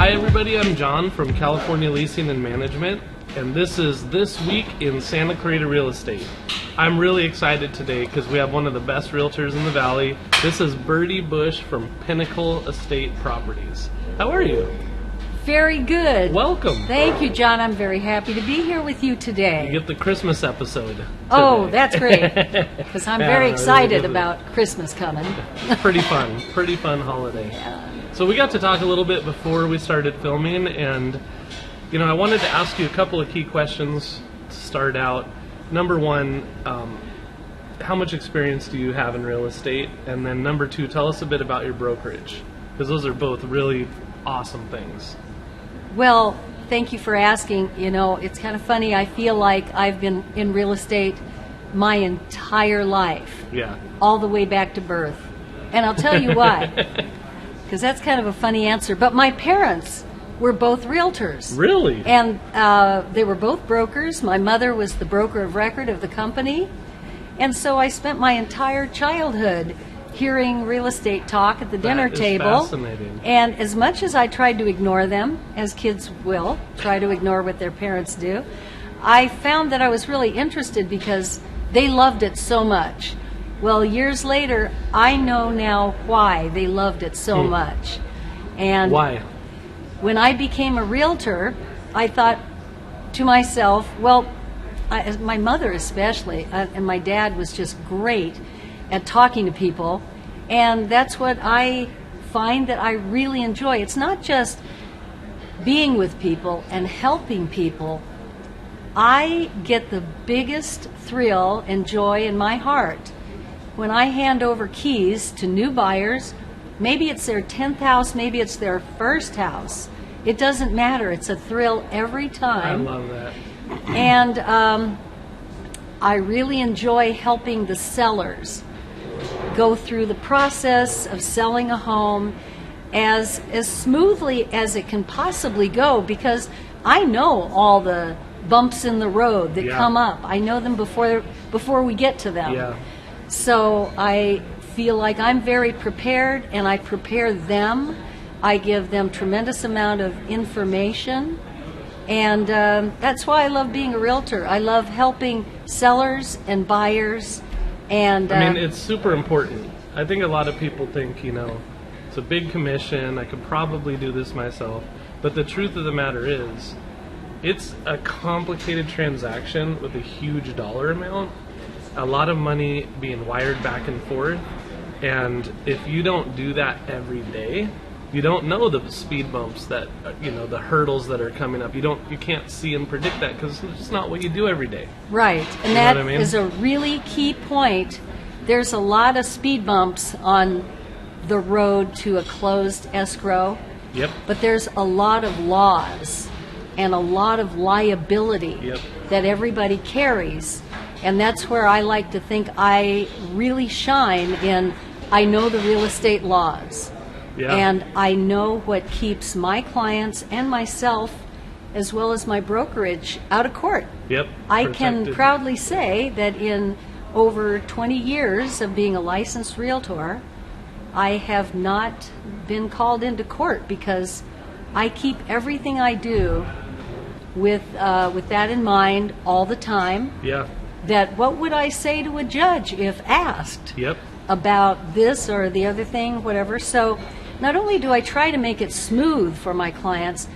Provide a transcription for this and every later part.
Hi everybody, I'm John from California Leasing and Management, and this is This Week in Santa Clarita Real Estate. I'm really excited today because we have one of the best realtors in the valley. This is Birdie Bush from Pinnacle Estate Properties. How are you? Very good. Welcome. Thank you, John. I'm very happy to be here with you today. You get the Christmas episode today. Oh, that's great, because I'm very excited about Christmas coming. Pretty fun holiday. Yeah. So we got to talk a little bit before we started filming, and I wanted to ask you a couple of key questions to start out. Number one, how much experience do you have in real estate? And then number two, tell us a bit about your brokerage, because those are both really awesome things. Well, thank you for asking. It's kind of funny. I feel like I've been in real estate my entire life. Yeah. All the way back to birth. And I'll tell you why. Because that's kind of a funny answer. But my parents were both realtors. Really? And they were both brokers. My mother was the broker of record of the company. And so I spent my entire childhood hearing real estate talk at the dinner table. Fascinating. And as much as I tried to ignore them, as kids will try to ignore what their parents do, I found that I was really interested because they loved it so much. Well, years later, I know now why they loved it so much. And why? When I became a realtor, I thought to myself, well, my mother especially, and my dad was just great at talking to people, and that's what I find that I really enjoy. It's not just being with people and helping people. I get the biggest thrill and joy in my heart when I hand over keys to new buyers. Maybe it's their 10th house, maybe it's their first house. It doesn't matter. It's a thrill every time. I love that. And I really enjoy helping the sellers go through the process of selling a home as smoothly as it can possibly go, because I know all the bumps in the road that come up. I know them before we get to them. Yeah. So I feel like I'm very prepared, and I prepare them. I give them tremendous amount of information, and that's why I love being a realtor. I love helping sellers and buyers. And I mean, it's super important. I think a lot of people think, it's a big commission, I could probably do this myself. But the truth of the matter is, it's a complicated transaction with a huge dollar amount, a lot of money being wired back and forth. And if you don't do that every day, you don't know the speed bumps that, the hurdles that are coming up. You can't see and predict that because it's not what you do every day. Right, and you that know what I mean? is a really key point. There's a lot of speed bumps on the road to a closed escrow. Yep. But there's a lot of laws and a lot of liability that everybody carries. And that's where I like to think I really shine in. I know the real estate laws. Yeah. And I know what keeps my clients and myself, as well as my brokerage, out of court. Yep. I can proudly say that in over 20 years of being a licensed realtor, I have not been called into court because I keep everything I do with that in mind all the time. Yeah. That what would I say to a judge if asked about this or the other thing, whatever. So not only do I try to make it smooth for my clients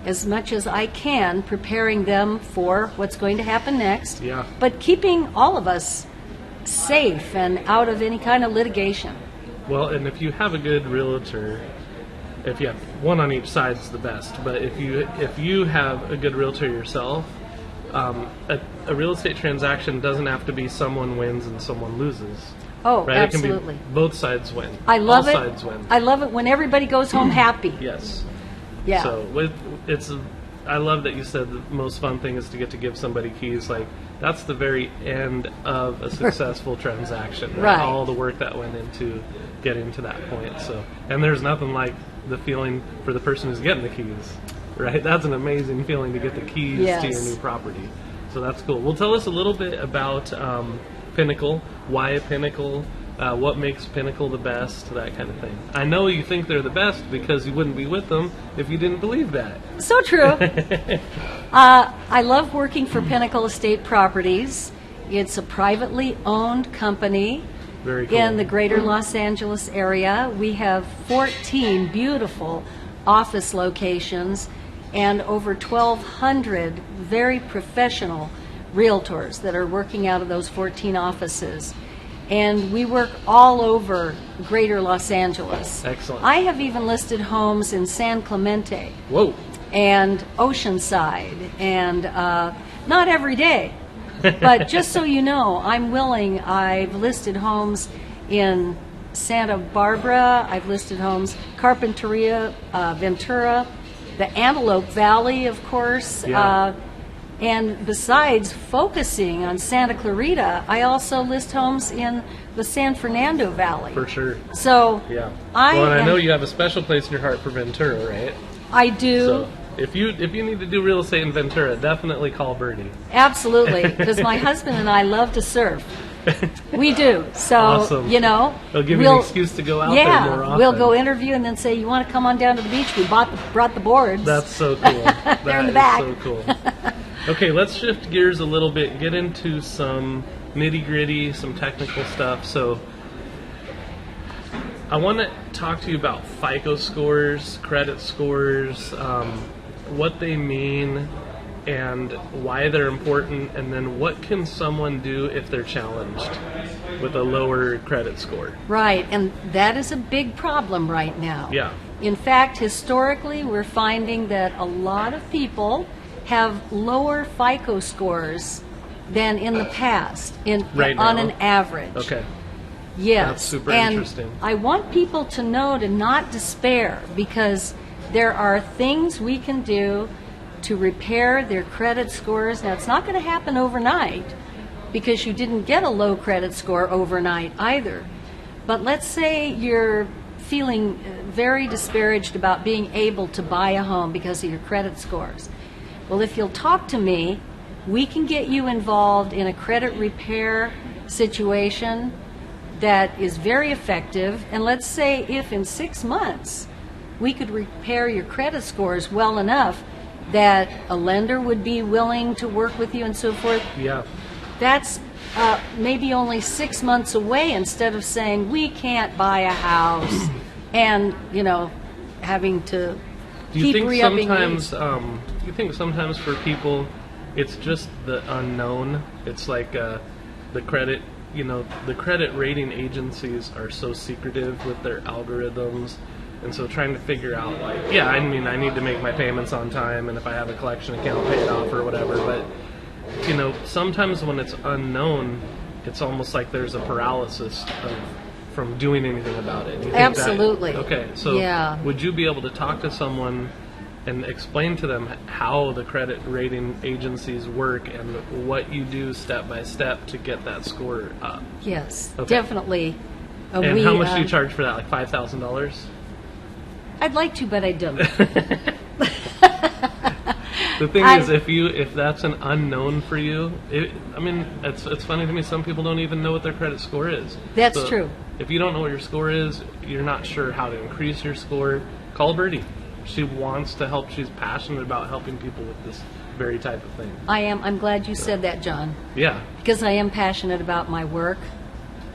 as much as I can, preparing them for what's going to happen next, but keeping all of us safe and out of any kind of litigation. Well, and if you have a good realtor, if you have one on each side is the best, but if you have a good realtor yourself, a real estate transaction doesn't have to be someone wins and someone loses. Oh, right? absolutely. It can be both sides win. I love All it. sides win. I love it when everybody goes home happy. Yes. Yeah. So I love that you said the most fun thing is to get to give somebody keys. Like, that's the very end of a successful transaction. Right? All the work that went into getting to that point. So, and there's nothing like the feeling for the person who's getting the keys. Right? That's an amazing feeling to get the keys to your new property. So that's cool. Well, tell us a little bit about Pinnacle. Why Pinnacle? what makes Pinnacle the best, that kind of thing. I know you think they're the best because you wouldn't be with them if you didn't believe that. So true. I love working for Pinnacle Estate Properties. It's a privately owned company. Very cool. In the greater Los Angeles area. We have 14 beautiful office locations and over 1,200 very professional realtors that are working out of those 14 offices. And we work all over greater Los Angeles. Excellent. I have even listed homes in San Clemente. Whoa. And Oceanside, and not every day. But just so you know, I'm willing. I've listed homes in Santa Barbara. I've listed homes Carpinteria, Ventura, the Antelope Valley, of course. Yeah. And besides focusing on Santa Clarita, I also list homes in the San Fernando Valley. For sure. So Yeah. I know you have a special place in your heart for Ventura, right? I do. So if you need to do real estate in Ventura, definitely call Birdie. Absolutely, because my husband and I love to surf. We do. So, Awesome. you know. It'll give you an excuse to go out there more often. We'll go interview and then say, you want to come on down to the beach? We brought the boards. That's so cool. They're in the back. That is so cool. Okay, let's shift gears a little bit, get into some nitty-gritty, some technical stuff. So I want to talk to you about FICO scores, credit scores, what they mean and why they're important, and then what can someone do if they're challenged with a lower credit score. Right, and that is a big problem right now. Yeah. In fact, historically, we're finding that a lot of people have lower FICO scores than in the past, Right on now? an average. Okay. Yes. That's super and interesting. I want people to know to not despair, because there are things we can do to repair their credit scores. Now, it's not going to happen overnight, because you didn't get a low credit score overnight either. But let's say you're feeling very disparaged about being able to buy a home because of your credit scores. Well, if you'll talk to me, we can get you involved in a credit repair situation that is very effective. And let's say if in 6 months we could repair your credit scores well enough that a lender would be willing to work with you and so forth. Yeah. That's maybe only 6 months away, instead of saying we can't buy a house and, you know, having to keep re-upping rates. Do you think sometimes for people it's just the unknown? It's like the credit, you know, the credit rating agencies are so secretive with their algorithms. And so trying to figure out, like, yeah, I mean, I need to make my payments on time, and if I have a collection account, pay it off or whatever. But, you know, sometimes when it's unknown, it's almost like there's a paralysis from doing anything about it. Absolutely. Okay, so yeah. Would you be able to talk to someone and explain to them how the credit rating agencies work and what you do step by step to get that score up? Yes, Okay. Definitely. And how much do you charge for that? Like $5,000? I'd like to, but I don't. The thing is, if that's an unknown for you, it's funny to me. Some people don't even know what their credit score is. That's So true. If you don't know what your score is, you're not sure how to increase your score, call Birdie. She wants to help. She's passionate about helping people with this very type of thing. I am. I'm glad you said that, John. Yeah. Because I am passionate about my work.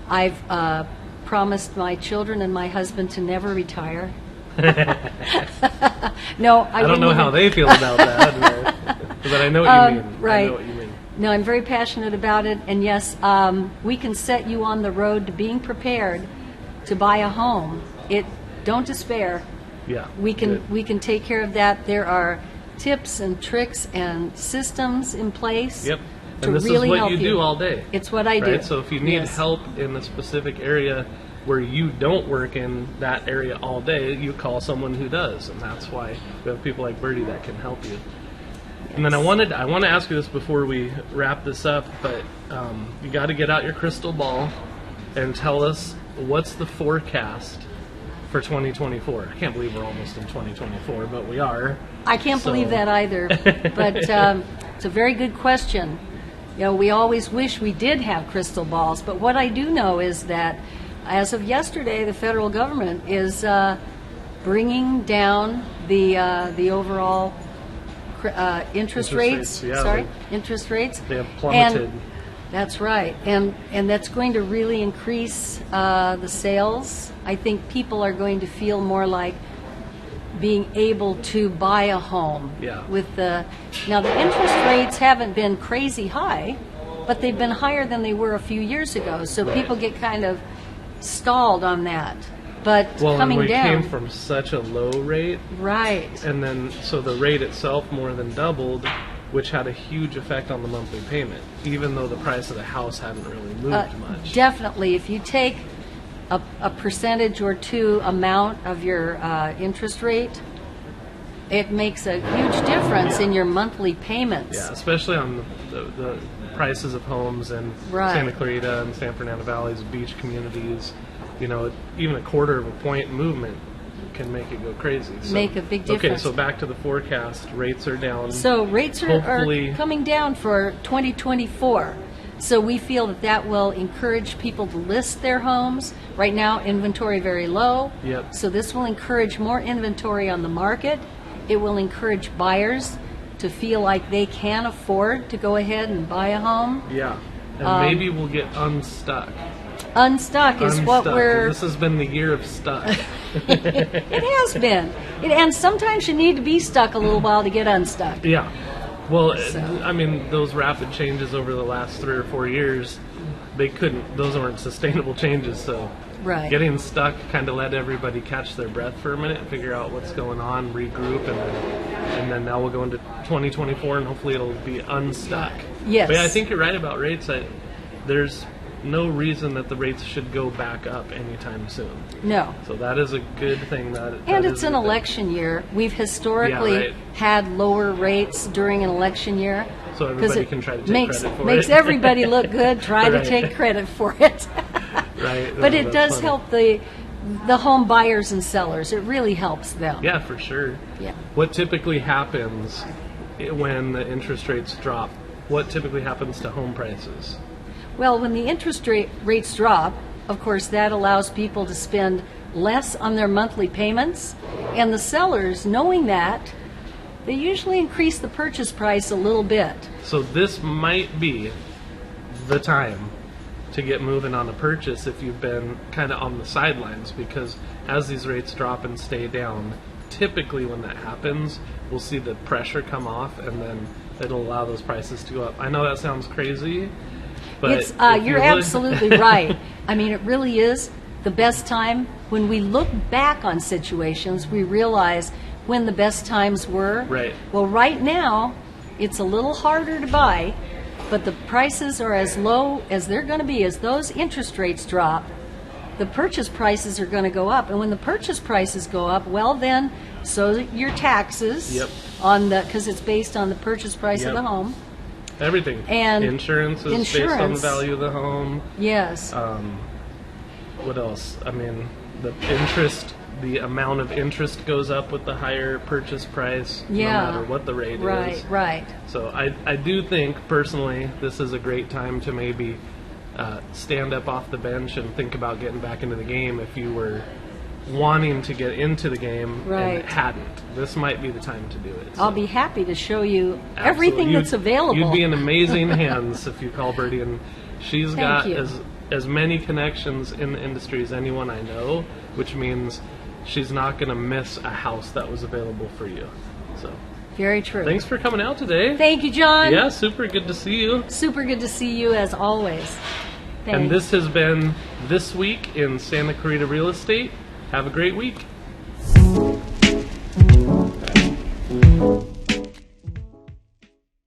I've promised my children and my husband to never retire. No, I don't know how they feel about that, but I know what you mean. Right. I know what you mean. No, I'm very passionate about it, and yes, we can set you on the road to being prepared to buy a home. Don't despair. Yeah. We good. can take care of that. There are tips and tricks and systems in place. Yep. To And this really is what help you do all day. It's what I do. Right? So if you need Yes. help in a specific area where you don't work in that area all day, you call someone who does, and that's why we have people like Birdie that can help you. And then I want to ask you this before we wrap this up, but you got to get out your crystal ball and tell us what's the forecast for 2024. I can't believe we're almost in 2024, but we are. I can't believe that either, but it's a very good question. You know, we always wish we did have crystal balls, but what I do know is that as of yesterday, the federal government is bringing down the overall interest rates. Yeah, Sorry, interest rates. they have plummeted. And that's right, and that's going to really increase the sales. I think people are going to feel more like being able to buy a home. Yeah. Now the interest rates haven't been crazy high, but they've been higher than they were a few years ago. So Right. people get kind of stalled on that. But Well, coming and we down, came from such a low rate, right? and then so the rate itself more than doubled, which had a huge effect on the monthly payment, even though the price of the house hadn't really moved much. Definitely, if you take a percentage or two amount of your interest rate, it makes a huge difference in your monthly payments. Yeah, especially on the prices of homes in Right. Santa Clarita and San Fernando Valley's beach communities. You know, even a quarter of a point movement can make it go crazy. So, Make a big Okay, difference. so back to the forecast. Rates are down. So rates are Hopefully- coming down for 2024. So we feel that will encourage people to list their homes. Right now, inventory very low. Yep. So this will encourage more inventory on the market. It will encourage buyers to feel like they can afford to go ahead and buy a home. Yeah, and maybe we'll get unstuck. Unstuck is what we're. This has been the year of stuck. It has been. And sometimes you need to be stuck a little while to get unstuck. Yeah. Well, So. I mean, those rapid changes over the last 3 or 4 years, those weren't sustainable changes. So Right. getting stuck kind of let everybody catch their breath for a minute and figure out what's going on, regroup, and then now we'll go into 2024 and hopefully it'll be unstuck. Yes. But yeah, I think you're right about rates. There's no reason that the rates should go back up anytime soon. No. So that is a good thing. And it's an election year. We've historically Yeah, right. had lower rates during an election year. So 'Cause everybody it can try to take makes, credit for makes it. everybody look good, try to Right. take credit for it. Right. But No, it that's does funny. help the home buyers and sellers. It really helps them. Yeah, for sure. Yeah. What typically happens when the interest rates drop? What typically happens to home prices? Well, when the interest rates drop, of course, that allows people to spend less on their monthly payments. And the sellers, knowing that, they usually increase the purchase price a little bit. So this might be the time to get moving on a purchase if you've been kind of on the sidelines, because as these rates drop and stay down, typically when that happens, we'll see the pressure come off and then it'll allow those prices to go up. I know that sounds crazy, but It's if you're you look- absolutely right. I mean, it really is the best time. When we look back on situations, we realize when the best times were. Right. Well, right now, it's a little harder to buy, but the prices are as low as they're going to be. As those interest rates drop, the purchase prices are going to go up. And when the purchase prices go up, well, then, so your taxes Yep. because it's based on the purchase price of Yep. the home. Everything. And insurance is based on the insurance. value of the home. Yes. What else? I mean, the amount of interest goes up with the higher purchase price, Yeah. no matter what the rate Right, is. right. So I do think, personally, this is a great time to maybe stand up off the bench and think about getting back into the game if you were wanting to get into the game Right. and hadn't. This might be the time to do it. I'll So, be happy to show you absolutely. everything that's available. You'd be in amazing hands if you call Birdie, and she's got you. as many connections in the industry as anyone I know, which means she's not going to miss a house that was available for you. So Very true. thanks for coming out today. Thank you, John. Yeah, super good to see you. Super good to see you as always. Thanks. And this has been This Week in Santa Clarita Real Estate. Have a great week.